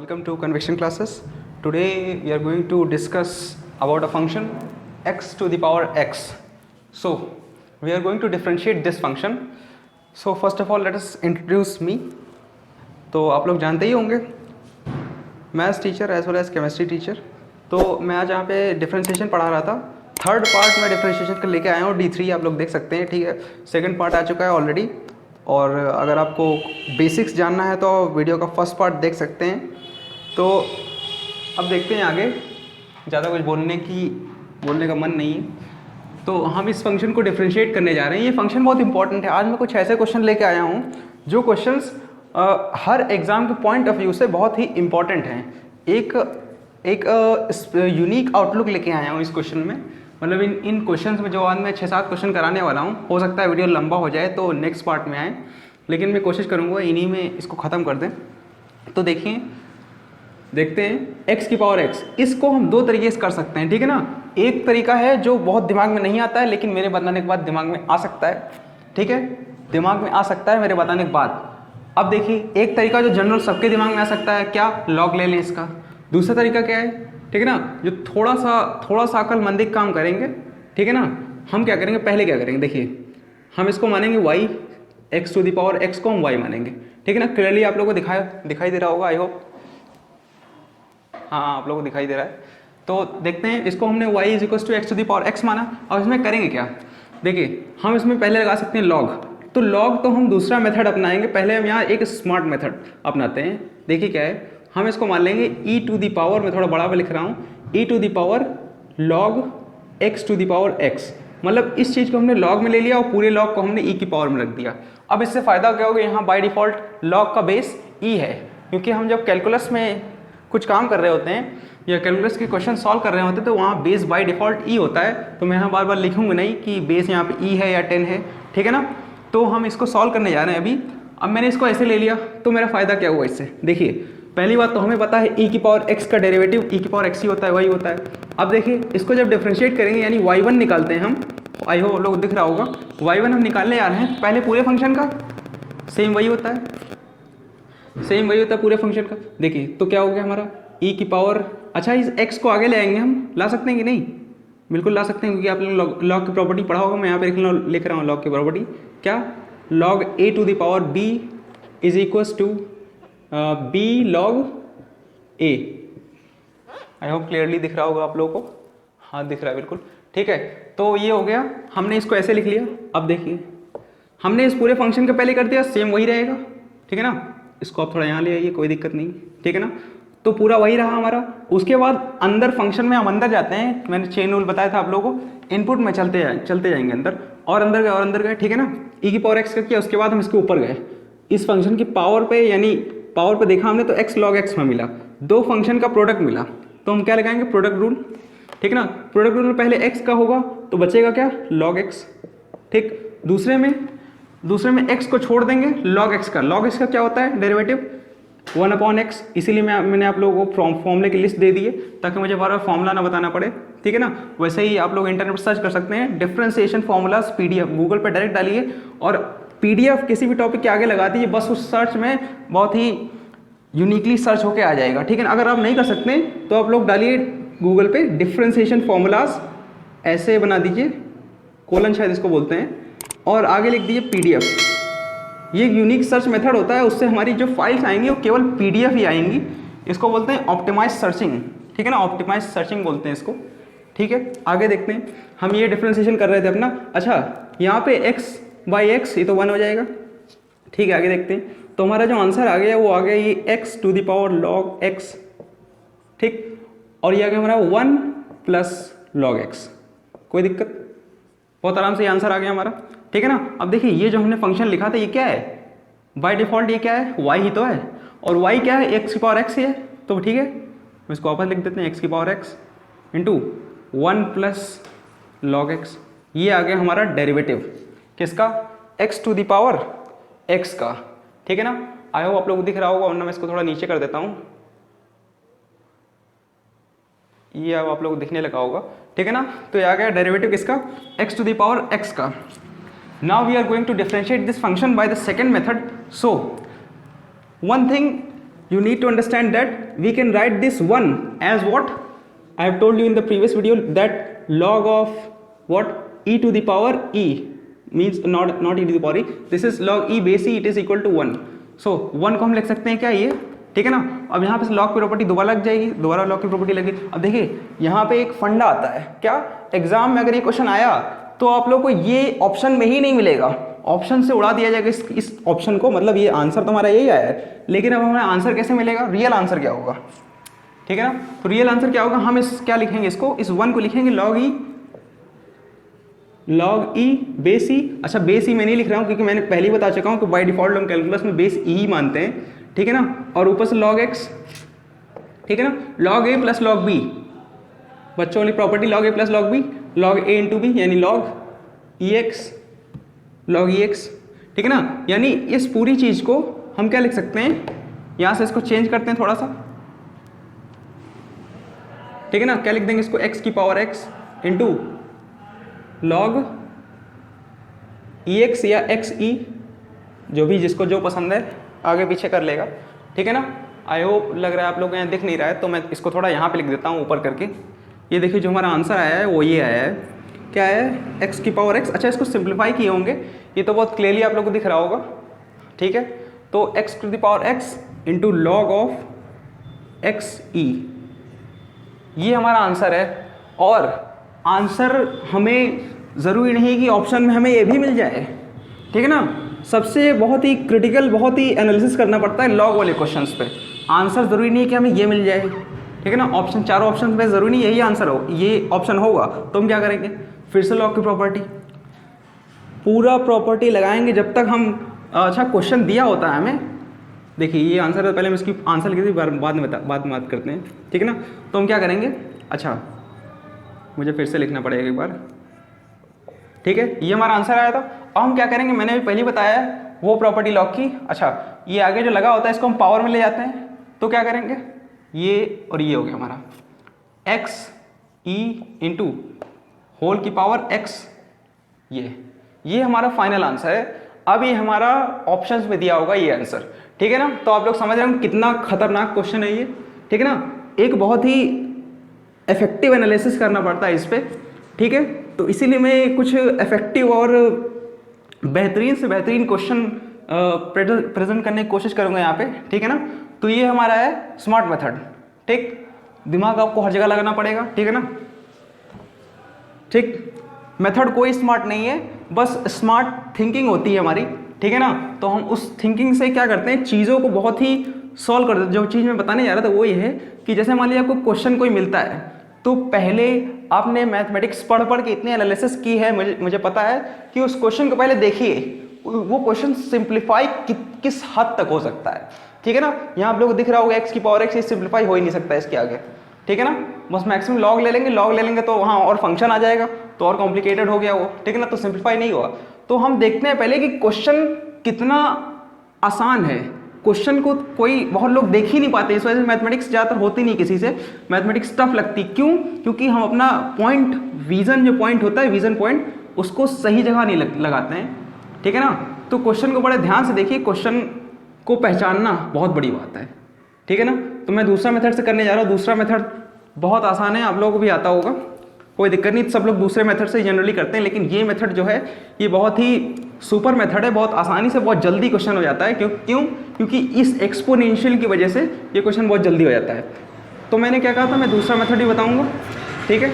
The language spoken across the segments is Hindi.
Welcome to convection classes. Today we are going to discuss about a function x to the power x. So we are going to differentiate this function. So first of all let us introduce me. तो आप लोग जानते ही होंगे maths teacher as well as chemistry teacher. तो मैं आज यहाँ पे डिफरेंशिएशन पढ़ा रहा था. थर्ड पार्ट में डिफरेंशिएशन का लेके आया हूँ D3 आप लोग देख सकते हैं. ठीक है, सेकंड पार्ट आ चुका है ऑलरेडी. और अगर आपको बेसिक्स जानना है तो वीडियो का फर्स्ट पार्ट देख सकते हैं. तो अब देखते हैं आगे. ज़्यादा कुछ बोलने का मन नहीं है. तो हम इस फंक्शन को डिफरेंशिएट करने जा रहे हैं. ये फंक्शन बहुत इंपॉर्टेंट है. आज मैं कुछ ऐसे क्वेश्चन लेके आया हूँ जो क्वेश्चंस हर एग्ज़ाम के पॉइंट ऑफ व्यू से बहुत ही इंपॉर्टेंट हैं. एक यूनिक आउटलुक लेके आया हूँ इस क्वेश्चन में. मतलब इन क्वेश्चंस में जो आज मैं 6-7 क्वेश्चन कराने वाला हूँ, हो सकता है वीडियो लंबा हो जाए तो नेक्स्ट पार्ट में आए, लेकिन मैं कोशिश करूँगा इन्हीं में इसको ख़त्म कर दें. तो देखते हैं x की पावर x. इसको हम दो तरीके से कर सकते हैं, ठीक है ना. एक तरीका है जो बहुत दिमाग में नहीं आता है लेकिन मेरे बताने के बाद दिमाग में आ सकता है. ठीक है, दिमाग में आ सकता है मेरे बताने के बाद. अब देखिए, एक तरीका जो जनरल सबके दिमाग में आ सकता है, क्या, लॉग ले लें इसका. दूसरा तरीका क्या है, ठीक है ना, जो थोड़ा सा अक्लमंदी काम करेंगे. ठीक है ना, हम क्या करेंगे, पहले क्या करेंगे, देखिए हम इसको मानेंगे y, x to the power x को हम y मानेंगे. ठीक है ना. क्लियरली आप लोगों को दिखाई दे रहा होगा, आई होप. हाँ, आप लोगों को दिखाई दे रहा है. तो देखते हैं, इसको हमने y is equal to x to the power x माना. अब इसमें करेंगे क्या, देखिए हम इसमें पहले लगा सकते हैं लॉग. तो लॉग तो हम दूसरा मेथड अपनाएंगे. पहले हम यहाँ एक स्मार्ट मेथड अपनाते हैं. देखिए क्या है, हम इसको मान लेंगे e टू दी पावर, मैं थोड़ा बड़ा पे लिख रहा हूँ, e to the power log x to the power x. मतलब इस चीज़ को हमने log में ले लिया और पूरे log को हमने e की पावर में रख दिया. अब इससे फ़ायदा क्या होगा, यहाँ बाय डिफ़ॉल्ट log का बेस e है, क्योंकि हम जब कैलकुलस में कुछ काम कर रहे होते हैं या कैलकुलस के क्वेश्चन सॉल्व कर रहे होते हैं तो वहाँ बेस बाय डिफ़ॉल्ट e होता है. तो मैं यहाँ बार बार लिखूँगा नहीं कि बेस यहाँ पे e है या 10 है. ठीक है ना. तो हम इसको सॉल्व करने जा रहे हैं अभी. अब मैंने इसको ऐसे ले लिया तो मेरा फ़ायदा क्या हुआ इससे, देखिए पहली बात तो हमें पता है e की पावर x का डेरिवेटिव e की पावर x ही होता है, वही होता है. अब देखिए इसको जब डिफरेंशिएट करेंगे यानी y1 निकालते हैं हम, आई हो लोग दिख रहा होगा, y1 हम निकालने आ रहे हैं. पहले पूरे फंक्शन का सेम वही होता है पूरे फंक्शन का. देखिए तो क्या हो गया हमारा e की पावर. अच्छा, इस x को आगे ले आएंगे, हम ला सकते हैं कि नहीं, बिल्कुल ला सकते हैं, क्योंकि आप लोग लॉग की प्रॉपर्टी पढ़ा होगा. मैं यहाँ पे लिख रहा हूँ लॉग की प्रॉपर्टी. क्या, log a to the power b is equals to b log a. I hope clearly दिख रहा होगा आप लोगों को. हाँ दिख रहा है बिल्कुल. ठीक है, तो ये हो गया, हमने इसको ऐसे लिख लिया. अब देखिए हमने इस पूरे फंक्शन का पहले कर दिया, सेम वही रहेगा. ठीक है ना. इसको आप थोड़ा यहाँ ले आइए, कोई दिक्कत नहीं. ठीक है ना. तो पूरा वही रहा हमारा. उसके बाद अंदर फंक्शन में हम अंदर जाते हैं. मैंने चेन रूल बताया था आप लोगों को. इनपुट में चलते जाएंगे अंदर और अंदर गए. ठीक है ना. e की पावर x का किया, उसके बाद हम इसके ऊपर गए इस फंक्शन की पावर पे, यानी पावर पे देखा हमने तो x log x में मिला, दो फंक्शन का प्रोडक्ट मिला. तो हम क्या लगाएंगे, प्रोडक्ट रूल. ठीक है ना. प्रोडक्ट रूल में पहले x का होगा तो बचेगा क्या, log x. ठीक. दूसरे में x को छोड़ देंगे, log x का क्या होता है, डेरिवेटिव 1/x. इसीलिए मैंने आप लोगों को फॉर्मूले की लिस्ट दे दी है ताकि मुझे बार बार फॉर्मूला ना बताना पड़े. ठीक है ना. वैसे ही आप लोग इंटरनेट पर सर्च कर सकते हैं, डिफरेंशिएशन फॉर्मूलाज PDF, गूगल पर डायरेक्ट डालिए और PDF किसी भी टॉपिक के आगे लगा दीजिए, बस उस सर्च में बहुत ही यूनिकली सर्च होके आ जाएगा. ठीक है ना. अगर आप नहीं कर सकते तो आप लोग डालिए गूगल पे डिफरेंशिएशन फॉर्मूलाज, ऐसे बना दीजिए, कोलन शायद इसको बोलते हैं, और आगे लिख दीजिए PDF. ये यूनिक सर्च मेथड होता है, उससे हमारी जो फाइल्स आएंगी वो केवल PDF ही आएंगी. इसको बोलते हैं ऑप्टिमाइज सर्चिंग. ठीक है ना, ऑप्टिमाइज सर्चिंग बोलते हैं इसको. ठीक है, आगे देखते हैं. हम ये डिफरेंशिएशन कर रहे थे अपना. अच्छा, यहाँ पे x/x ये तो 1 हो जाएगा. ठीक है, आगे देखते हैं. तो हमारा जो आंसर आ गया वो आ गया ये x to the power log x. ठीक. और ये आ गया हमारा 1 प्लस log x. कोई दिक्कत, बहुत आराम से ये आंसर आ गया हमारा. ठीक है ना. अब देखिए ये जो हमने फंक्शन लिखा था ये क्या है, बाय डिफ़ॉल्ट ये क्या है, y ही तो है, और y क्या है, x की पावर x ही है. तो ठीक है, इसको वापस लिख देते हैं, x की power x into 1 plus log x. ये आ गया हमारा डेरिवेटिव किसका, x to the power x का. ठीक है ना. आई होप आप लोग को दिख रहा होगा, वरना मैं इसको थोड़ा नीचे कर देता हूँ, ये अब आप लोग को दिखने लगा होगा. ठीक है ना. तो ये आ गया डेरिवेटिव किसका, x to the power x का. Now we are going to differentiate this function by the second method. So one thing you need to understand that we can write this 1 as what I have told you in the previous video, that log of what e to the power e means not e to the power e, this is log e base e, it is equal to 1. so 1 को हम लिख सकते हैं क्या ये, ठीक है ना. अब यहाँ पे लॉग की प्रॉपर्टी दोबारा लग जाएगी, दोबारा लॉग की प्रॉपर्टी लगी. अब देखिए यहाँ पे एक फंडा आता है क्या, एग्जाम में अगर ये क्वेश्चन आया तो आप लोग को ये ऑप्शन में ही नहीं मिलेगा, ऑप्शन से उड़ा दिया जाएगा इस ऑप्शन को. मतलब ये आंसर तो हमारा यही आया है, लेकिन अब हमें आंसर कैसे मिलेगा, रियल आंसर क्या होगा, ठीक है ना. तो रियल आंसर क्या होगा, हम इस क्या लिखेंगे, इसको इस 1 को लिखेंगे लॉग ई बेस ई. अच्छा बेस ई मैं नहीं लिख रहा हूँ क्योंकि मैंने पहले ही बता चुका हूँ कि बाय डिफॉल्ट हम कैलकुलस में बेस ई ही मानते हैं, ठीक है ना. और ऊपर से लॉग एक्स, ठीक है ना, लॉग ए प्लस लॉग बी, बच्चों वाली प्रॉपर्टी लॉग ए प्लस लॉग बी, लॉग ए इंटू बी यानी लॉग ई एक्स, लॉग ई एक्स, ठीक है ना. यानी इस पूरी चीज को हम क्या लिख सकते हैं, यहां से इसको चेंज करते हैं थोड़ा सा, ठीक है ना. क्या लिख देंगे इसको, x की पावर x इंटू लॉग ई एक्स या एक्स ई, जो भी जिसको जो पसंद है आगे पीछे कर लेगा, ठीक है ना. आई होप लग रहा है आप लोग को यहाँ दिख नहीं रहा है, तो मैं इसको थोड़ा यहाँ पे लिख देता हूँ ऊपर करके. ये देखिए जो हमारा आंसर आया है वो ये आया है, क्या है, x की पावर x. अच्छा इसको सिंप्लीफाई किए होंगे, ये तो बहुत क्लियरली आप लोग को दिख रहा होगा, ठीक है. तो x to the power x into log of x e, ये हमारा आंसर है. और आंसर हमें ज़रूरी नहीं कि ऑप्शन में हमें ये भी मिल जाए, ठीक है ना. सबसे बहुत ही क्रिटिकल, बहुत ही एनालिसिस करना पड़ता है लॉग वाले क्वेश्चंस पे. आंसर ज़रूरी नहीं है कि हमें ये मिल जाए, ठीक है ना. ऑप्शन, चारों ऑप्शन में ज़रूरी नहीं यही आंसर हो, ये ऑप्शन होगा तो हम क्या करेंगे, फिर से लॉग की प्रॉपर्टी, पूरा प्रॉपर्टी लगाएंगे जब तक हम, अच्छा क्वेश्चन दिया होता है हमें, देखिए ये आंसर है, पहले हम इसकी आंसर लिखे थे, बाद में बात करते हैं, ठीक है ना. तो हम क्या करेंगे, अच्छा मुझे फिर से लिखना पड़ेगा एक बार, ठीक है. ये हमारा आंसर आया था. अब हम क्या करेंगे, मैंने भी पहले बताया है वो प्रॉपर्टी लॉग की. अच्छा ये आगे जो लगा होता है इसको हम पावर में ले जाते हैं, तो क्या करेंगे, ये और ये हो गया हमारा एक्स ई इंटू होल की पावर एक्स, ये हमारा फाइनल आंसर है. अब ये हमारा ऑप्शंस में दिया होगा ये आंसर, ठीक है ना. तो आप लोग समझ रहे हैं कितना खतरनाक क्वेश्चन है ये, ठीक है ना. एक बहुत ही इफेक्टिव एनालिसिस करना पड़ता है इस पे, ठीक है. तो इसीलिए मैं कुछ इफेक्टिव और बेहतरीन से बेहतरीन क्वेश्चन प्रेजेंट करने की कोशिश करूंगा यहाँ पे, ठीक है ना. तो ये हमारा है स्मार्ट मेथड, ठीक. दिमाग आपको हर जगह लगाना पड़ेगा, ठीक है ना. ठीक, मेथड कोई स्मार्ट नहीं है, बस स्मार्ट थिंकिंग होती है हमारी, ठीक है ना. तो हम उस थिंकिंग से क्या करते हैं, चीज़ों को बहुत ही सॉल्व कर देते हैं. जो चीज़ मैं बताने जा रहा था वो ये है कि जैसे मान लीजिए आपको क्वेश्चन कोई मिलता है, तो पहले आपने मैथमेटिक्स पढ़ के इतनी एनालिसिस की है, मुझे पता है कि उस क्वेश्चन को पहले देखिए, वो क्वेश्चन सिंप्लीफाई किस हद तक हो सकता है, ठीक है ना. यहाँ आप लोगों को दिख रहा होगा एक्स की पावर एक्स, सिंप्लीफाई हो ही नहीं सकता इसके आगे, ठीक है ना. बस मैक्सिमम लॉग ले लेंगे तो वहाँ और फंक्शन आ जाएगा, तो और कॉम्प्लिकेटेड हो गया वो, ठीक है ना. तो सिंप्लीफाई नहीं हुआ. तो हम देखते हैं पहले कि क्वेश्चन कितना आसान है. क्वेश्चन को कोई बहुत लोग देख ही नहीं पाते, इस वजह से मैथमेटिक्स ज़्यादातर होती नहीं किसी से, मैथमेटिक्स टफ लगती. क्यों? क्योंकि हम अपना पॉइंट, विजन जो पॉइंट होता है, विजन पॉइंट, उसको सही जगह नहीं लगाते हैं, ठीक है ना. तो क्वेश्चन को बड़े ध्यान से देखिए, क्वेश्चन को पहचानना बहुत बड़ी बात है, ठीक है ना. तो मैं दूसरा मेथड से करने जा रहा हूँ. दूसरा मेथड बहुत आसान है, आप लोगों को भी आता होगा, कोई दिक्कत नहीं. सब लोग दूसरे मेथड से जनरली करते हैं, लेकिन ये मेथड जो है ये बहुत ही सुपर मेथड है, बहुत आसानी से बहुत जल्दी क्वेश्चन हो जाता है. क्योंकि इस एक्सपोनेंशियल की वजह से ये क्वेश्चन बहुत जल्दी हो जाता है. तो मैंने क्या कहा था, मैं दूसरा मेथड ही बताऊंगा, ठीक है.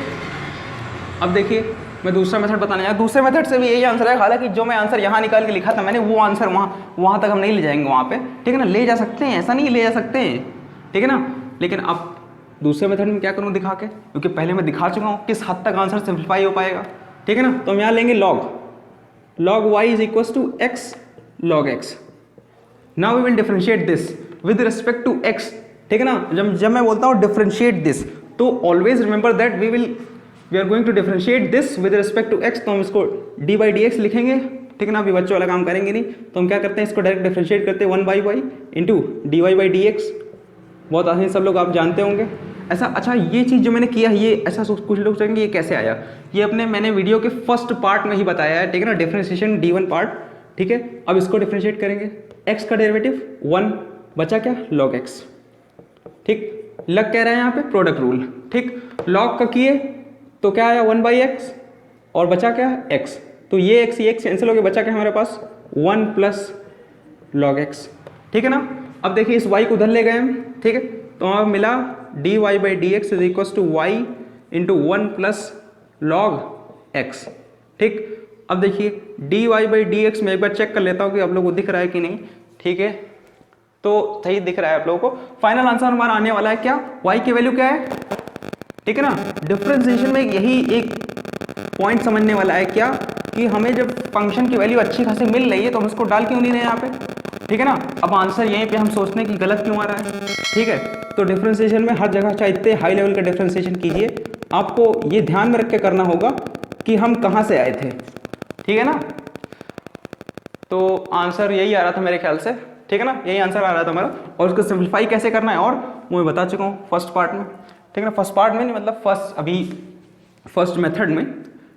अब देखिए मैं दूसरा मेथड बताने जा, दूसरे मेथड से भी यही आंसर है. हालांकि जो मैं आंसर यहाँ निकाल के लिखा था मैंने, वो आंसर वहाँ तक हम नहीं ले जाएंगे वहाँ पे, ठीक है ना. ले जा सकते हैं, ऐसा नहीं ले जा सकते हैं, ठीक है ना. लेकिन अब दूसरे मेथड में क्या करूँ दिखा के, क्योंकि पहले मैं दिखा चुका हूँ किस हद तक आंसर सिंप्लीफाई हो पाएगा, ठीक है ना. तो हम यहाँ लेंगे log y is equals to x log x. Now we will differentiate this with respect to x, ठीक है ना. जब मैं बोलता हूँ differentiate this, तो always remember that we are going to differentiate this with respect to x. तो हम इसको dy dx लिखेंगे, ठीक है ना. अभी बच्चों वाला काम करेंगे नहीं, तो हम क्या करते हैं, इसको डायरेक्ट डिफरेंशिएट करते हैं 1/y into dy by dx. बहुत आसान, सब लोग आप जानते होंगे ऐसा. अच्छा ये चीज़ जो मैंने किया है, ये ऐसा कुछ लोग सोचेंगे ये कैसे आया, ये मैंने वीडियो के फर्स्ट पार्ट में ही बताया है, ठीक है ना. डिफरेंशिएशन d1 पार्ट, ठीक है. अब इसको डिफरेंशिएट करेंगे, x का डेरिवेटिव 1 बचा क्या, log x, ठीक. लग कह रहा है यहाँ पे प्रोडक्ट रूल, ठीक। लॉग का किए तो क्या आया 1/x और बचा क्या x, तो ये x कैंसिल हो गया, बचा क्या हमारे पास 1 प्लस लॉग x, ठीक है ना। अब देखिए इस y को उधर ले गए हम, ठीक है, तो हमें मिला dy/dx is equal to y into 1 plus log x, ठीक। अब देखिए dy/dx में एक बार चेक कर लेता हूँ कि आप लोगों को दिख रहा है कि नहीं, ठीक है, तो सही दिख रहा है आप लोगों को। फाइनल आंसर हमारा आने वाला है क्या, y की वैल्यू क्या है, ठीक है ना। डिफरेंशिएशन में यही एक पॉइंट समझने वाला है क्या, कि हमें जब फंक्शन की वैल्यू अच्छी खासी मिल रही है तो हम उसको डाल क्यों नहीं रहे यहाँ पे, ठीक है ना। अब आंसर यहीं पे हम सोचते हैं कि गलत क्यों आ रहा है, ठीक है। तो डिफरेंशिएशन में हर जगह चाहे इतने हाई लेवल का डिफरेंशिएशन कीजिए, आपको ये ध्यान में रख के करना होगा कि हम कहाँ से आए थे, ठीक है ना। तो आंसर यही आ रहा था मेरे ख्याल से, ठीक है ना, यही आंसर आ रहा था हमारा। और उसको सिंप्लीफाई कैसे करना है और वो मैं बता चुका हूँ फर्स्ट पार्ट में, ठीक है ना। फर्स्ट पार्ट में नहीं, मतलब फर्स्ट मेथड में,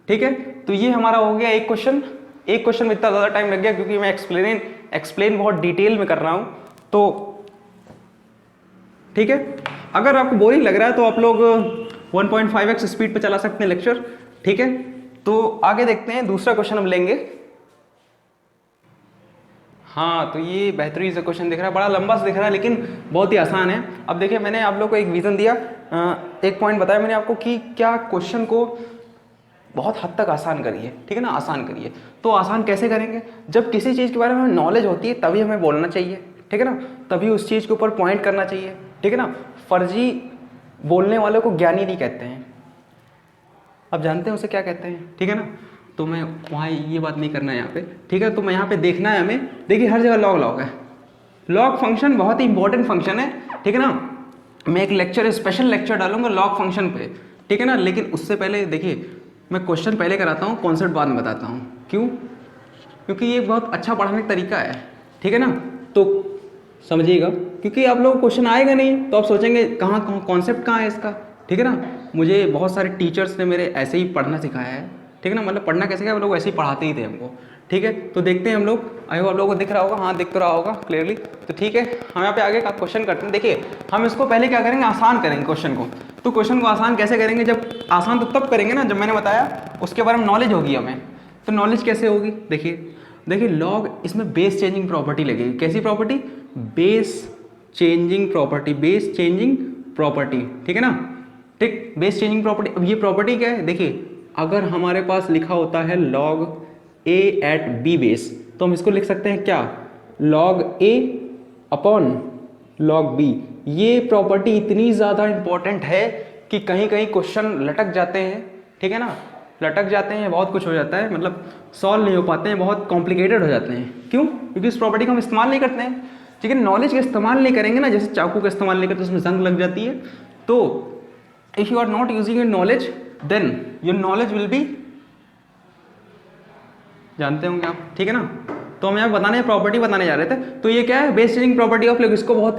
ठीक है। तो ये हमारा हो गया एक क्वेश्चन में इतना ज़्यादा टाइम लग गया क्योंकि मैं एक्सप्लेन बहुत डिटेल में कर रहा हूँ, तो ठीक है। अगर आपको बोरिंग लग रहा है तो आप लोग 1.5x स्पीड पे चला सकते हैं लेक्चर, ठीक है। तो आगे देखते हैं, दूसरा क्वेश्चन हम लेंगे। हाँ, तो ये बेहतरीन सा क्वेश्चन दिख रहा है, बड़ा लंबा सा दिख रहा है लेकिन बहुत ही आसान है। अब देखिए मैंने आप लोग को एक विजन दिया, एक पॉइंट बताया मैंने आपको कि क्या क्वेश्चन को बहुत हद तक आसान करिए, ठीक है ना, आसान करिए। तो आसान कैसे करेंगे, जब किसी चीज़ के बारे में हमें नॉलेज होती है तभी हमें बोलना चाहिए, ठीक है ना, तभी उस चीज़ के ऊपर पॉइंट करना चाहिए, ठीक है ना। फर्जी बोलने वालों को ज्ञानी नहीं कहते हैं, आप जानते हैं उसे क्या कहते हैं, ठीक है ना। तो मैं वहाँ ये बात नहीं करना है यहाँ पे, ठीक है। तो मैं यहाँ पे देखना है हमें, देखिए हर जगह लॉग है। लॉग फंक्शन बहुत ही इंपॉर्टेंट फंक्शन है, ठीक है ना। मैं एक स्पेशल लेक्चर डालूंगा लॉग फंक्शन पे, ठीक है ना। लेकिन उससे पहले देखिए मैं क्वेश्चन पहले कराता हूँ, कॉन्सेप्ट बाद में बताता हूँ। क्यों, क्योंकि ये बहुत अच्छा पढ़ाने का तरीका है, ठीक है ना। तो समझिएगा, क्योंकि आप लोग क्वेश्चन आएगा नहीं तो आप सोचेंगे कहाँ कॉन्सेप्ट कहाँ है इसका, ठीक है ना। मुझे बहुत सारे टीचर्स ने मेरे ऐसे ही पढ़ना सिखाया है, ठीक है ना, मतलब पढ़ना कैसे क्या, वो लोग ऐसे ही पढ़ाते ही थे हमको, ठीक है। तो देखते हैं हम लोग, आई होप आप लोगों को दिख रहा होगा, हाँ दिख तो रहा होगा क्लियरली। तो ठीक है, हम यहाँ पे आगे का क्वेश्चन करते हैं। देखिए हम इसको पहले क्या करेंगे, आसान करेंगे क्वेश्चन को। तो क्वेश्चन को आसान कैसे करेंगे, जब आसान तो तब करेंगे ना जब मैंने बताया उसके बारे में नॉलेज होगी हमें। तो नॉलेज कैसे होगी, देखिए लॉग, इसमें बेस चेंजिंग प्रॉपर्टी लगेगी। कैसी प्रॉपर्टी, बेस चेंजिंग प्रॉपर्टी, ठीक है ना, ठीक, बेस चेंजिंग प्रॉपर्टी। अब ये प्रॉपर्टी क्या है, देखिए अगर हमारे पास लिखा होता है log a at b base, तो हम इसको लिख सकते हैं क्या, log a upon log b। ये प्रॉपर्टी इतनी ज़्यादा इंपॉर्टेंट है कि कहीं कहीं क्वेश्चन लटक जाते हैं, ठीक है ना, लटक जाते हैं, बहुत कुछ हो जाता है, मतलब सॉल्व नहीं हो पाते हैं, बहुत कॉम्प्लिकेटेड हो जाते हैं। क्यों, क्योंकि इस प्रॉपर्टी को हम इस्तेमाल नहीं करते हैं, ठीक है। नॉलेज का इस्तेमाल नहीं करेंगे ना, जैसे चाकू का इस्तेमाल नहीं करते उसमें जंग लग जाती है। तो if you are not using your knowledge then your knowledge will be, जानते होंगे आप, ठीक है ना। तो हम यहाँ प्रॉपर्टी बताने जा रहे थे। तो ये क्या है, बेस चेंजिंग प्रॉपर्टी ऑफ, लोग इसको बहुत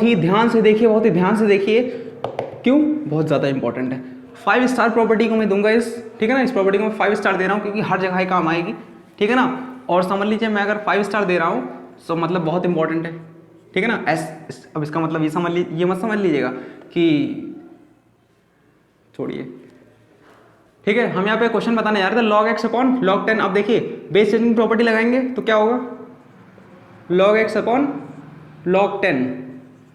ही ध्यान से देखिए, क्यों, बहुत ज़्यादा इंपॉर्टेंट है। 5 स्टार प्रॉपर्टी को मैं दूंगा इस, ठीक है ना, इस प्रॉपर्टी को मैं 5 स्टार दे रहा हूँ क्योंकि हर जगह ही काम आएगी, ठीक है ना। और समझ लीजिए मैं अगर 5 स्टार दे रहा हूँ तो मतलब बहुत इंपॉर्टेंट है, ठीक है ना। अब इसका मतलब ये मत समझ लीजिएगा कि, छोड़िए, ठीक है। हम यहाँ पे क्वेश्चन बताने जा रहे थे, log x अपॉन log 10। अब देखिए बेस चेंजिंग प्रॉपर्टी लगाएंगे तो क्या होगा, log x अपॉन log 10,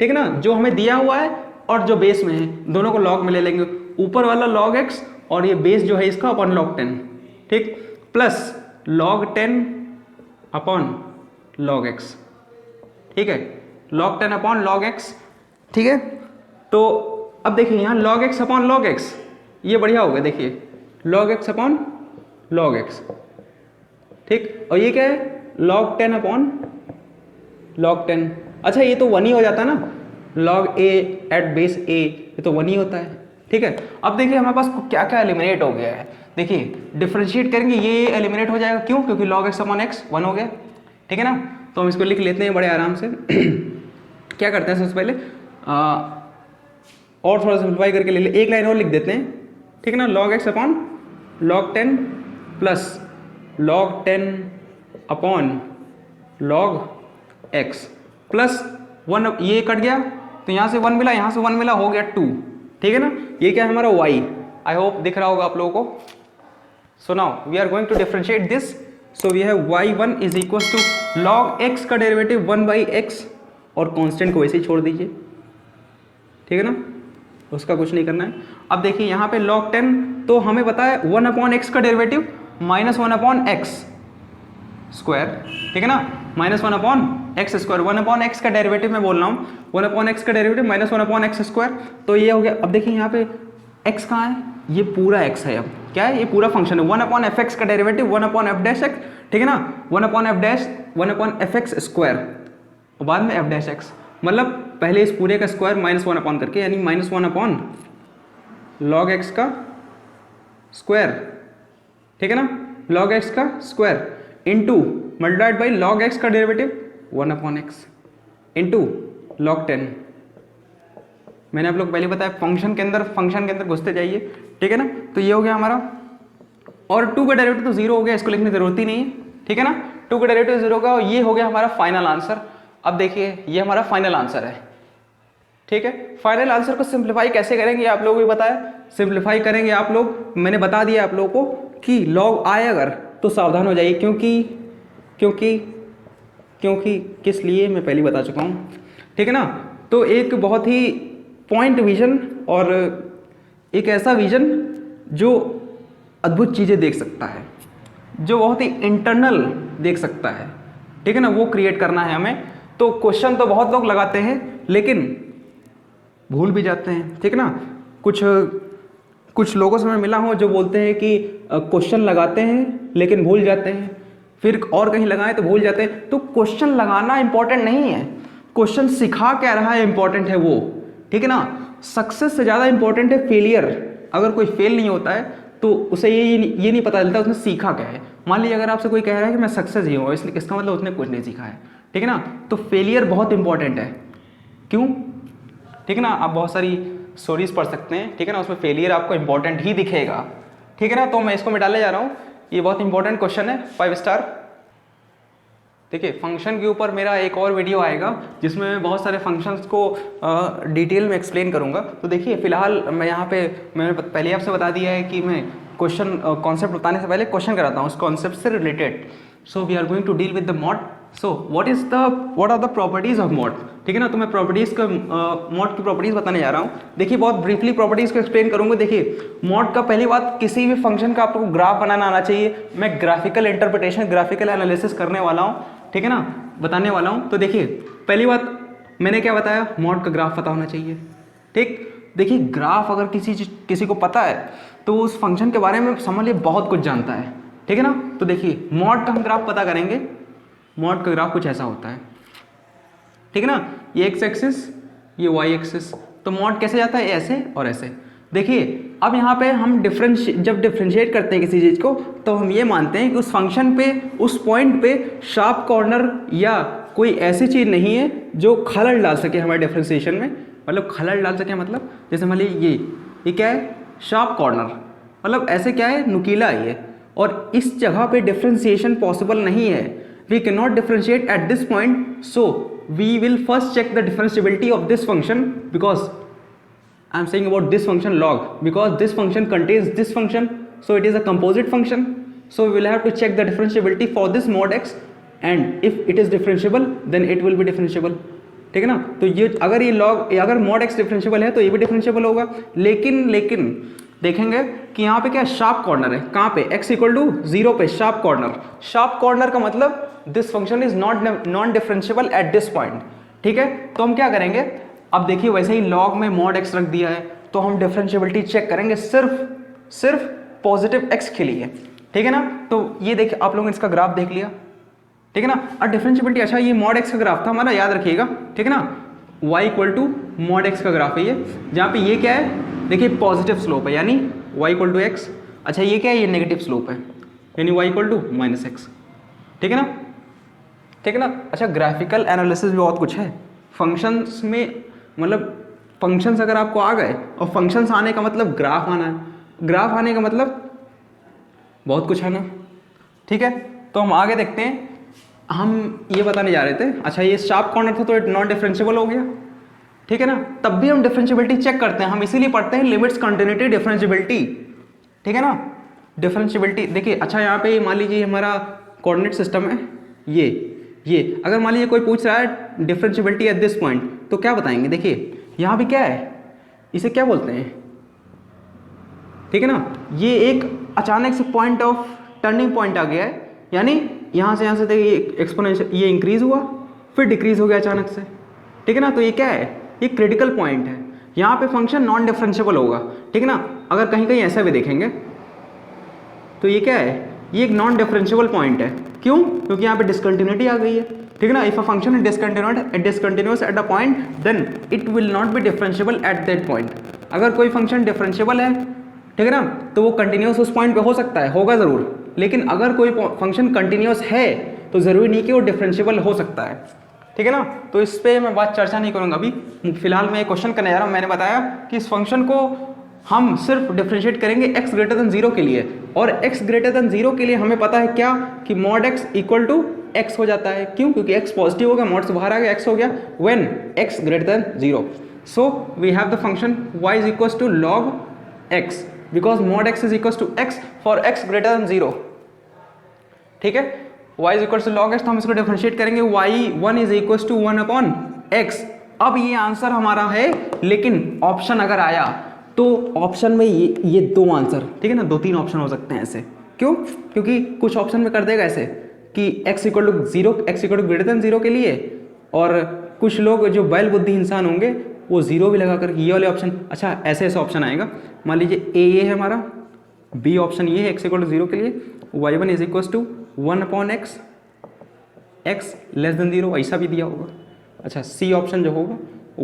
ठीक है ना, जो हमें दिया हुआ है और जो बेस में है दोनों को log में ले लेंगे, ऊपर वाला log x और ये बेस जो है इसका अपॉन log 10, ठीक, plus log 10 upon log x, ठीक है, log 10 अपॉन log x, ठीक है। तो अब देखिए यहाँ log x upon log x, ये बढ़िया हो गया, देखिए log x upon log x, ठीक। और ये क्या है, log 10 अपॉन log 10। अच्छा ये तो 1 ही हो जाता है ना, log a at base a, ये तो 1 ही होता है, ठीक है। अब देखिए हमारे पास क्या क्या एलिमिनेट हो गया है, देखिए डिफरेंशिएट करेंगे ये एलिमिनेट हो जाएगा, क्यों, क्योंकि log x अपॉन x 1 हो गया, ठीक है ना। तो हम इसको लिख लेते हैं बड़े आराम से। क्या करते हैं सबसे पहले, और थोड़ा सिंप्लीफाई करके ले ले, एक लाइन और लिख देते हैं, ठीक है ना, log x upon log 10 plus log 10 upon log x plus 1, ये कट गया, तो यहाँ से 1 मिला, यहाँ से 1 मिला, हो गया 2, ठीक है ना। ये क्या है हमारा y, आई होप दिख रहा होगा आप लोगों को। So now we are going to differentiate this, so we have y1 is equal to log x का डेरिवेटिव 1/x, और कांस्टेंट को वैसे ही छोड़ दीजिए, ठीक है ना, उसका कुछ नहीं करना है। अब देखिए यहाँ पे log 10, तो हमें पता है 1/x का डेरिवेटिव -1/x स्क्वायर, ठीक है ना, -1/x स्क्वायर, 1/x का डेरिवेटिव मैं बोल रहा हूँ, 1/x का डेरिवेटिव -1/x स्क्वायर, तो ये हो गया। अब देखिए यहाँ पे x कहाँ है, ये पूरा x है, अब क्या है, ये पूरा फंक्शन है, 1/fx का डेरिवेटिव 1/f', ठीक है ना, 1/f', 1/fx स्क्वायर, और बाद में f', मतलब पहले इस पूरे का स्क्वायर -1 करके, यानी -1 log x का स्क्वायर, ठीक है ना, log x का square into multiplied by log x का डेरिवेटिव 1/x इंटू log 10। मैंने आप लोग पहले बताया फंक्शन के अंदर घुसते जाइए, ठीक है ना। तो ये हो गया हमारा, और 2 का डेरिवेटिव तो 0 हो गया, इसको लिखने की जरूरत ही नहीं है, ठीक है ना, 2 का डेरिवेटिव 0 का, ये हो गया हमारा फाइनल आंसर। अब देखिए ये हमारा फाइनल आंसर है, ठीक है। फाइनल आंसर को सिंप्लीफाई कैसे करेंगे आप लोगों को बताया, सिंप्लीफाई करेंगे आप लोग, मैंने बता दिया आप लोगों को कि लॉग आए अगर तो सावधान हो जाइए, क्योंकि किस लिए मैं पहले बता चुका हूँ, ठीक है ना। तो एक बहुत ही पॉइंट विजन और एक ऐसा विजन जो अद्भुत चीज़ें देख सकता है, जो बहुत ही इंटरनल देख सकता है, ठीक है ना, वो क्रिएट करना है हमें। तो क्वेश्चन तो बहुत लोग लगाते हैं लेकिन भूल भी जाते हैं, ठीक है ना। कुछ लोगों से मैं मिला हूँ जो बोलते हैं कि क्वेश्चन लगाते हैं लेकिन भूल जाते हैं, फिर और कहीं लगाएं तो भूल जाते हैं। तो क्वेश्चन लगाना इंपॉर्टेंट नहीं है, क्वेश्चन सिखा क्या रहा है इंपॉर्टेंट है वो, ठीक है ना। सक्सेस से ज़्यादा इंपॉर्टेंट है फेलियर। अगर कोई फेल नहीं होता है तो उसे ये नहीं पता चलता उसने सीखा क्या है। मान लीजिए अगर आपसे कोई कह रहा है कि मैं सक्सेस ही हूँ, इसलिए इसका मतलब उसने कुछ नहीं सीखा है, ठीक है ना। तो फेलियर बहुत इंपॉर्टेंट है, क्यों, ठीक है ना। आप बहुत सारी स्टोरीज पढ़ सकते हैं, ठीक है ना, उसमें फेलियर आपको इंपॉर्टेंट ही दिखेगा, ठीक है ना। तो मैं इसको मिटाने जा रहा हूँ, ये बहुत इंपॉर्टेंट क्वेश्चन है, 5 स्टार। देखिए फंक्शन के ऊपर मेरा एक और वीडियो आएगा जिसमें मैं बहुत सारे फंक्शंस को डिटेल में एक्सप्लेन करूंगा। तो देखिए फिलहाल मैं यहाँ पे मैंने पहले आपसे बता दिया है कि मैं क्वेश्चन कॉन्सेप्ट बताने से पहले क्वेश्चन कराता हूँ उस कॉन्सेप्ट से related. So we are going to deal with the mod. So what are the properties of mod, ठीक है ना। तो मैं प्रॉपर्टीज का मॉड की प्रॉपर्टीज बताने जा रहा हूँ। देखिए बहुत ब्रीफली प्रॉपर्टीज को एक्सप्लेन करूंगा। देखिए मॉड का पहली बात, किसी भी फंक्शन का आपको ग्राफ बनाना आना चाहिए। मैं ग्राफिकल इंटरप्रिटेशन, ग्राफिकल एनालिसिस करने वाला हूँ, ठीक है ना, बताने वाला हूँ। तो देखिए पहली बात मैंने क्या बताया, मॉड का ग्राफ पता होना चाहिए, ठीक। देखिए ग्राफ अगर किसी को पता है तो उस फंक्शन के बारे में समझ लिए बहुत कुछ जानता है, ठीक है ना। तो देखिए मॉड का हम ग्राफ पता करेंगे। मॉड का ग्राफ कुछ ऐसा होता है, ठीक है ना, ये एक्स एक्सिस, ये वाई एक्सिस। तो मॉड कैसे जाता है, ऐसे और ऐसे। देखिए अब यहाँ पे हम जब डिफरेंशिएट करते हैं किसी चीज़ को तो हम ये मानते हैं कि उस फंक्शन पे, उस पॉइंट पे शार्प कॉर्नर या कोई ऐसी चीज़ नहीं है जो खलल डाल सके हमारे डिफरेंशिएशन में। मतलब खलल डाल सके मतलब जैसे मान लीजिए ये क्या है, शार्प कॉर्नर, मतलब ऐसे क्या है, नुकीला है ये, और इस जगह पे डिफरेंशिएशन पॉसिबल नहीं है। We can not differentiate at this point, so we will first check the differentiability of this function, because I am saying about this function log, because this function contains this function, so it is a composite function. So we will have to check the differentiability for this mod x, and if it is differentiable then it will be differentiable, ठीक है ना। तो ये अगर mod x डिफरेंशिएबल है तो ये भी डिफरेंशिएबल होगा। लेकिन देखेंगे कि यहाँ पे क्या शार्प कॉर्नर है, कहाँ पे, x इक्वल टू 0 पे शार्प कॉर्नर। शार्प कॉर्नर का मतलब this function is non differentiable eight this point, ठीक है। तो हम क्या करेंगे, अब देखिए वैसे ही लॉग में मॉड x रख दिया है तो हम डिफरेंशिएबिलिटी चेक करेंगे सिर्फ पॉजिटिव x के लिए, ठीक है ना। तो ये देखिए आप लोगों ने इसका ग्राफ देख लिया, ठीक है ना। और डिफरेंशिएबिलिटी, अच्छा ये मॉड x का ग्राफ था हमारा, याद रखिएगा, ठीक है ना। y equal to mod x का ग्राफ है ये, जहाँ पे ये क्या है, देखिए पॉजिटिव स्लोप है यानी y इक्वल टू x। अच्छा ये क्या है, ये नेगेटिव स्लोप है यानी y इक्वल टू -x, ठीक है ना, ठीक है ना। अच्छा ग्राफिकल एनालिसिस भी बहुत कुछ है फंक्शंस में, मतलब फंक्शंस अगर आपको आ गए, और फंक्शंस आने का मतलब ग्राफ आना है, ग्राफ आने का मतलब बहुत कुछ है ना, ठीक है। तो हम आगे देखते हैं, हम ये बताने जा रहे थे। अच्छा ये शार्प कॉर्नर था तो नॉन डिफरेंशिएबल हो गया, ठीक है ना, तब भी हम डिफरेंशियबिलिटी चेक करते हैं, हम इसीलिए पढ़ते हैं लिमिट्स, कंटिन्यूटी, डिफरेंशियबिलिटी। ठीक है ना, डिफरेंशियबिलिटी देखिए। अच्छा यहाँ पे मान लीजिए हमारा कोऑर्डिनेट सिस्टम है ये अगर मान लीजिए कोई पूछ रहा है डिफरेंशियबिलिटी एट दिस पॉइंट, तो क्या बताएंगे? देखिए यहाँ भी क्या है, इसे क्या बोलते हैं? ठीक है ना, ये एक अचानक से पॉइंट ऑफ टर्निंग पॉइंट आ गया है, यानी यहाँ से देखिए एक्सपोनेंशियल, ये इंक्रीज हुआ फिर डिक्रीज हो गया अचानक से। ठीक है ना, तो ये क्या है? ये क्रिटिकल पॉइंट है, यहाँ पे फंक्शन नॉन डिफरेंशिएबल होगा। ठीक है ना, अगर कहीं कहीं ऐसा भी देखेंगे तो ये क्या है? ये एक नॉन डिफरेंशिएबल पॉइंट है। क्यों? क्योंकि यहाँ पे डिसकंटिन्यूटी आ गई है। ठीक है ना, if a function is discontinuous at a point then it will not be differentiable at that point. अगर कोई फंक्शन डिफरेंशिएबल है, ठीक है ना, तो वो कंटिन्यूअस उस पॉइंट पे हो सकता है, होगा ज़रूर, लेकिन अगर कोई फंक्शन कंटिन्यूअस है तो ज़रूरी नहीं कि वो डिफरेंशिएबल हो सकता है। ठीक है ना, तो इस पर मैं बात चर्चा नहीं करूँगा अभी, फिलहाल मैं एक क्वेश्चन करने जा रहा हूँ। मैंने बताया कि इस फंक्शन को हम सिर्फ डिफरेंशिएट करेंगे x ग्रेटर देन 0 के लिए, और x ग्रेटर देन 0 के लिए हमें पता है क्या कि mod x equal to x हो जाता है। क्यों? क्योंकि x पॉजिटिव हो गया, मॉड से बाहर आ गया, x हो गया when x greater than 0। So we have the function y is equal to log x because mod x is equal to x for x greater than 0। ठीक है, y is equal to log x, तो हम इसको डिफरेंशिएट करेंगे, y1 is equal to 1 upon x। अब ये आंसर हमारा है, लेकिन ऑप्शन अगर आया तो ऑप्शन में ये दो आंसर, ठीक है ना, 2-3 ऑप्शन हो सकते हैं ऐसे। क्यों? क्योंकि कुछ ऑप्शन में कर देगा ऐसे कि x equal to 0, x equal to greater than 0 के लिए, और कुछ लोग जो बैल बुद्धि इंसान होंगे वो 0 भी लगा कर ये वाले ऑप्शन। अच्छा, ऐसे ऐसे ऑप्शन आएगा, मान लीजिए ए ये है हमारा, बी ऑप्शन ये है x इक्वल टू 0 के लिए, y1 is equal to 1 upon x, x less than 0 ऐसा भी दिया होगा। अच्छा, सी ऑप्शन जो होगा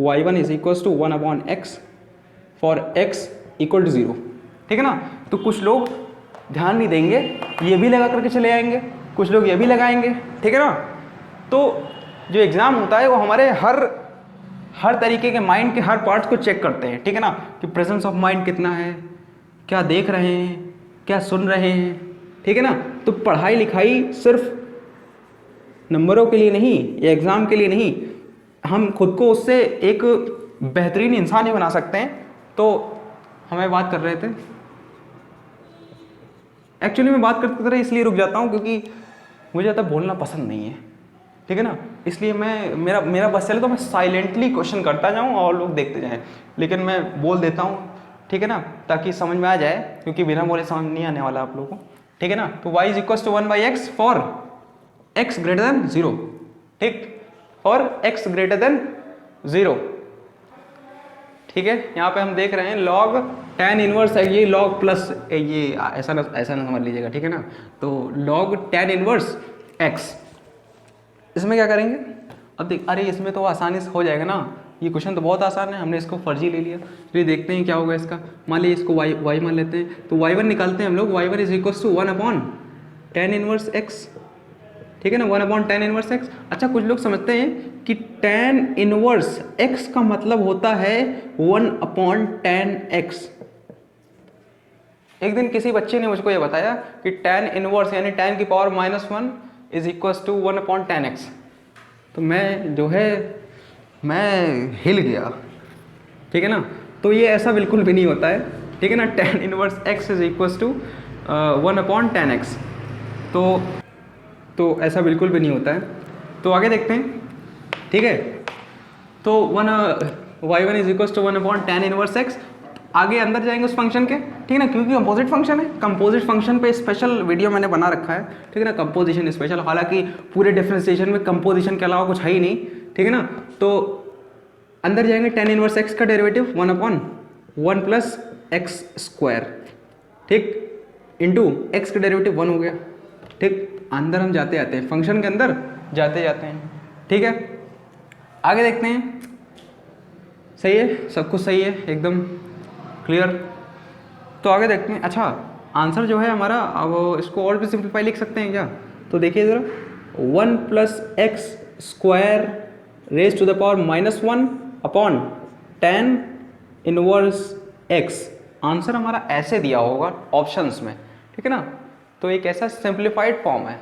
y1 is equal to 1 upon x for x equal to 0। ठीक है ना, तो कुछ लोग ध्यान नहीं देंगे, ये भी लगा करके चले आएंगे, कुछ लोग ये भी लगाएंगे। ठीक है ना, तो जो एग्ज़ाम होता है वो हमारे हर तरीके के माइंड के हर पार्ट्स को चेक करते हैं। ठीक है ना, कि प्रेजेंस ऑफ माइंड कितना है, क्या देख रहे हैं, क्या सुन रहे हैं। ठीक है ना, तो पढ़ाई लिखाई सिर्फ नंबरों के लिए नहीं या एग्ज़ाम के लिए नहीं, हम खुद को उससे एक बेहतरीन इंसान ही बना सकते हैं। तो हमें बात कर रहे थे, एक्चुअली मैं बात करते रहे इसलिए रुक जाता हूँ क्योंकि मुझे ज़्यादा बोलना पसंद नहीं है। ठीक है ना, इसलिए मैं मेरा बस चले तो मैं साइलेंटली क्वेश्चन करता जाऊँ और लोग देखते जाएं, लेकिन मैं बोल देता हूँ। ठीक है ना, ताकि समझ में आ जाए, क्योंकि बिना बोले समझ नहीं आने वाला आप लोगों को। ठीक है ना, तो y is equal to 1/x for x greater than 0। ठीक, और x ग्रेटर देन 0। ठीक है, यहाँ पे हम देख रहे हैं log tan इनवर्स है, ये log प्लस ये ऐसा ना समझ लीजिएगा। ठीक है ना, तो log tan इनवर्स x, इसमें क्या करेंगे? अब देख, अरे इसमें तो आसानी से हो जाएगा ना, ये क्वेश्चन तो बहुत आसान है, हमने इसको फर्जी ले लिया। चलिए देखते हैं क्या होगा इसका। मान लीजिए इसको y मान लेते हैं, तो y1 निकालते हैं हम लोग, y1 is equal to 1 upon tan inverse x। ठीक है ना, 1 अपॉन tan इनवर्स x। अच्छा, कुछ लोग समझते हैं कि tan इनवर्स x का मतलब होता है 1 अपॉन tan x। एक दिन किसी बच्चे ने मुझको ये बताया कि tan इनवर्स यानी tan की power -1 is equal to 1 upon tan x। तो मैं जो है मैं हिल गया। ठीक है ना, तो ये ऐसा बिल्कुल भी नहीं होता है। ठीक है ना, tan inverse x is equal to 1 upon tan x, तो ऐसा बिल्कुल भी नहीं होता है। तो आगे देखते हैं। ठीक है, तो y1 is equal to 1 upon tan inverse x। आगे अंदर जाएंगे उस फंक्शन के। ठीक है ना, क्योंकि कंपोजिट फंक्शन है, कंपोजिट फंक्शन पे स्पेशल वीडियो मैंने बना रखा है। ठीक है ना, कंपोजिशन स्पेशल, हालांकि पूरे डिफरेंशिएशन में कंपोजिशन के अलावा कुछ है ही नहीं। ठीक है ना, तो अंदर जाएंगे, tan इनवर्स x का derivative 1 upon 1 plus x square, ठीक, इंटू x का डेरिवेटिव 1 हो गया। ठीक, अंदर हम जाते जाते हैं, फंक्शन के अंदर जाते जाते हैं। ठीक है, आगे देखते हैं। सही है, सब कुछ सही है, एकदम क्लियर। तो आगे देखते हैं। अच्छा, आंसर जो है हमारा, अब इसको और भी सिंप्लीफाई लिख सकते हैं क्या? तो देखिए ज़रा, 1 plus x square raise to the power -1 upon tan inverse x। Answer हमारा ऐसे दिया होगा ऑप्शंस में। ठीक है ना, तो एक ऐसा सिंप्लीफाइड फॉर्म है।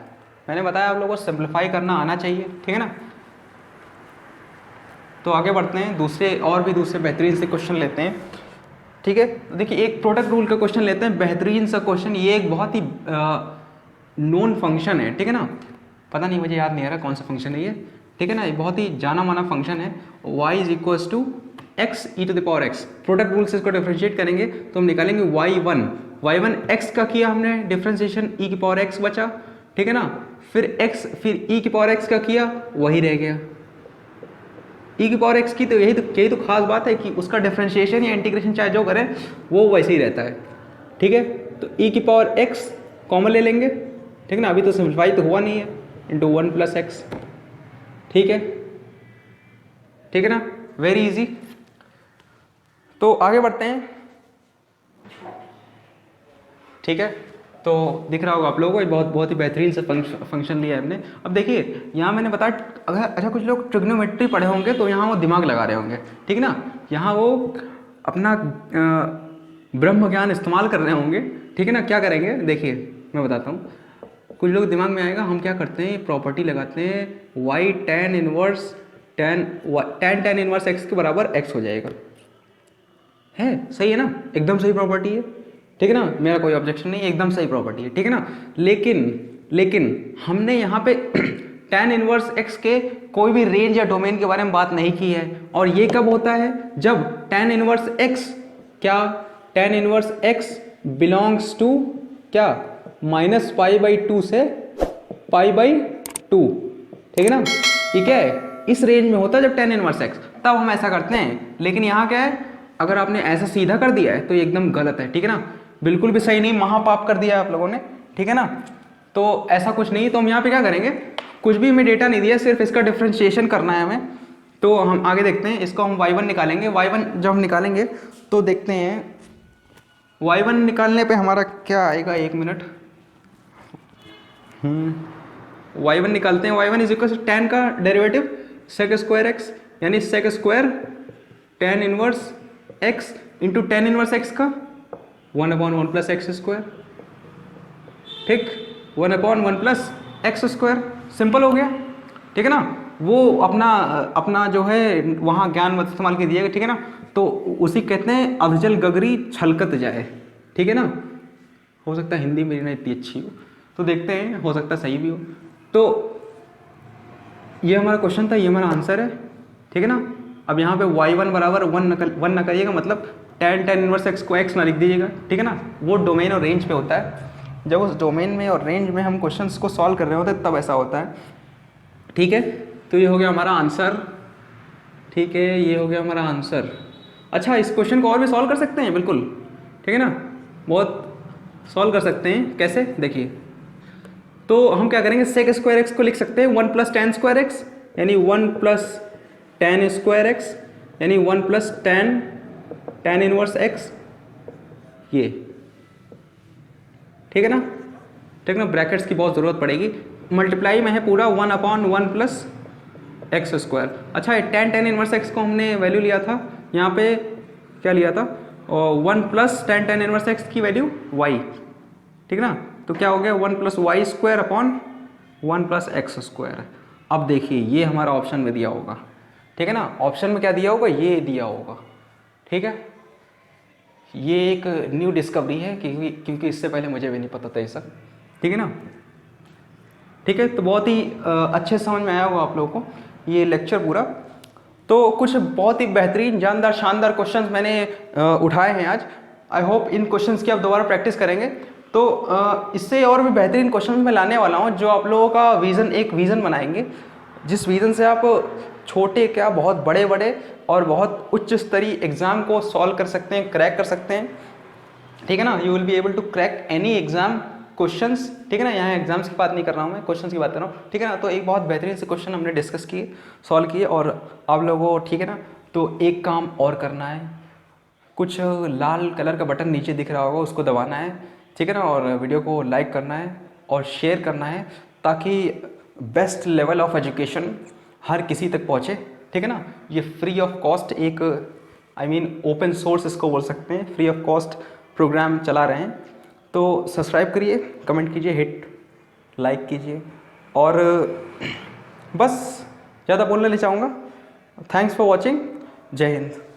मैंने बताया आप लोगों को सिंप्लीफाई करना आना चाहिए। ठीक है ना, तो आगे बढ़ते हैं, दूसरे बेहतरीन से क्वेश्चन लेते हैं। ठीक है, देखिए एक प्रोडक्ट रूल का क्वेश्चन लेते हैं, बेहतरीन सा क्वेश्चन। ये एक बहुत ही नोन फंक्शन है, ठीक है ना, पता नहीं मुझे याद नहीं आ रहा कौन सा फंक्शन है ये, ठीक है ना, ये बहुत ही जाना माना फंक्शन है। y is equals to x e to the power x. Product rule से इसको डिफ्रेंशिएट करेंगे तो हम निकालेंगे y1 x का किया हमने डिफ्रेंशिएशन, e की पावर x बचा, ठीक है ना, फिर e की पावर x का किया, वही रह गया e की पावर x की। तो यही तो खास बात है कि उसका डिफ्रेंशिएशन या इंटीग्रेशन चाहे जो करें वो वैसे ही रहता है, ठीक है। तो e की पावर x कॉमन ले लेंगे, ठीक है ना, अभी तो सिंप्लीफाई तो हुआ नहीं है, इंटू 1 प्लस एक्स, ठीक है ना, वेरी इजी। तो आगे बढ़ते हैं, ठीक है। तो दिख रहा होगा आप लोगों को, बहुत ही बेहतरीन से फंक्शन लिया है हमने। अब देखिए यहाँ मैंने बताया, अगर अच्छा कुछ लोग ट्रिग्नोमेट्री पढ़े होंगे तो यहाँ वो दिमाग लगा रहे होंगे, ठीक है ना, यहाँ वो अपना ब्रह्म ज्ञान इस्तेमाल कर रहे होंगे, ठीक है ना। क्या करेंगे देखिए मैं बताता हूँ, कुछ लोग दिमाग में आएगा, हम क्या करते हैं प्रॉपर्टी लगाते हैं, y tan इनवर्स x के बराबर x हो जाएगा, है सही है ना, एकदम सही प्रॉपर्टी है, ठीक है ना, मेरा कोई ऑब्जेक्शन नहीं है, एकदम सही प्रॉपर्टी है, ठीक है ना। लेकिन हमने यहाँ पे tan इनवर्स x के कोई भी रेंज या डोमेन के बारे में बात नहीं की है। और ये कब होता है, जब tan inverse x tan inverse x belongs to क्या, -π/2 से π/2, ठीक है ना। ये क्या है, इस रेंज में होता है जब tan इनवर्स x, तब हम ऐसा करते हैं। लेकिन यहाँ क्या है, अगर आपने ऐसा सीधा कर दिया है तो ये एकदम गलत है, ठीक है ना, बिल्कुल भी सही नहीं, महापाप कर दिया है आप लोगों ने, ठीक है ना। तो ऐसा कुछ नहीं, तो हम यहाँ पे क्या करेंगे, कुछ भी हमें डेटा नहीं दिया, सिर्फ इसका डिफ्रेंशिएशन करना है हमें। तो हम आगे देखते हैं, इसको हम y1 निकालेंगे। y1 जब हम निकालेंगे तो देखते हैं y1 निकालने पे हमारा क्या आएगा, 1 मिनट, y1 निकालते हैं। y1 is equal to tan का डेरिवेटिव sec स्क्वायर x, यानी sec square tan inverse x into tan inverse x का 1/1 प्लस एक्स स्क्वायर, ठीक, 1/1 प्लस एक्स स्क्वायर, सिंपल हो गया, ठीक है ना। वो अपना जो है वहाँ ज्ञान मत इस्तेमाल कीजिएगा, ठीक है ना। तो उसी कहते हैं अधजल गगरी छलकत जाए, ठीक है ना। हो सकता है हिंदी मेरी ना इतनी अच्छी हो, तो देखते हैं, हो सकता है सही भी हो। तो ये हमारा क्वेश्चन था, ये हमारा आंसर है, ठीक है ना। अब यहाँ पे y1 बराबर 1 न करिएगा, मतलब tan इनवर्स x को x ना लिख दीजिएगा, ठीक है ना। वो डोमेन और रेंज पे होता है, जब उस डोमेन में और रेंज में हम क्वेश्चंस को सॉल्व कर रहे होते हैं तब ऐसा होता है, ठीक है। तो ये हो गया हमारा आंसर, ठीक है, ये हो गया हमारा आंसर। अच्छा, इस क्वेश्चन को और भी सॉल्व कर सकते हैं, बिल्कुल, ठीक है ना, बहुत सॉल्व कर सकते हैं। कैसे, देखिए, तो हम क्या करेंगे, सेक स्क्वायर एक्स को लिख सकते हैं 1 प्लस tan स्क्वायर एक्स, यानी 1 प्लस tan स्क्वायर एक्स, यानी 1 प्लस tan इनवर्स एक्स, ये, ठीक है ना, ठीक ना। ब्रैकेट्स की बहुत ज़रूरत पड़ेगी, मल्टीप्लाई में है पूरा 1/1 प्लस एक्स स्क्वायर। अच्छा, tan इनवर्स एक्स को हमने वैल्यू लिया था, यहाँ पे क्या लिया था, 1 प्लस tan इनवर्स एक्स की वैल्यू y, ठीक है ना। तो क्या हो गया, 1 plus y square upon 1 plus x square. अब देखिए ये हमारा ऑप्शन में दिया होगा, ठीक है ना, ऑप्शन में क्या दिया होगा, ये दिया होगा, ठीक है। ये एक न्यू डिस्कवरी है, क्योंकि इससे पहले मुझे भी नहीं पता था ये सब, ठीक है ना, ठीक है। तो बहुत ही अच्छे समझ में आया होगा आप लोगों को ये लेक्चर पूरा। तो कुछ बहुत ही बेहतरीन, जानदार, शानदार क्वेश्चंस मैंने उठाए हैं आज। आई होप इन क्वेश्चंस की आप दोबारा प्रैक्टिस करेंगे तो इससे और भी बेहतरीन क्वेश्चन मैं लाने वाला हूँ, जो आप लोगों का एक विज़न बनाएंगे, जिस विज़न से आप छोटे क्या बहुत बड़े बड़े और बहुत उच्च स्तरीय एग्ज़ाम को सॉल्व कर सकते हैं, क्रैक कर सकते हैं, ठीक है ना। You will be able to crack any exam questions, ठीक है ना। यहाँ एग्जाम्स की बात नहीं कर रहा हूँ मैं, क्वेश्चंस की बात कर रहा हूँ, ठीक है ना। तो एक बहुत बेहतरीन से क्वेश्चन हमने डिस्कस किए, सॉल्व किए, और आप लोगों को, ठीक है ना, तो एक काम और करना है, कुछ लाल कलर का बटन नीचे दिख रहा होगा, उसको दबाना है, ठीक है ना, और वीडियो को लाइक करना है और शेयर करना है, ताकि बेस्ट लेवल ऑफ एजुकेशन हर किसी तक पहुँचे, ठीक है ना। ये फ्री ऑफ कॉस्ट एक ओपन सोर्स इसको बोल सकते हैं, फ्री ऑफ कॉस्ट प्रोग्राम चला रहे हैं। तो सब्सक्राइब करिए, कमेंट कीजिए, हिट लाइक कीजिए, और बस ज़्यादा बोलना नहीं चाहूँगा, थैंक्स फॉर वॉचिंग. जय हिंद.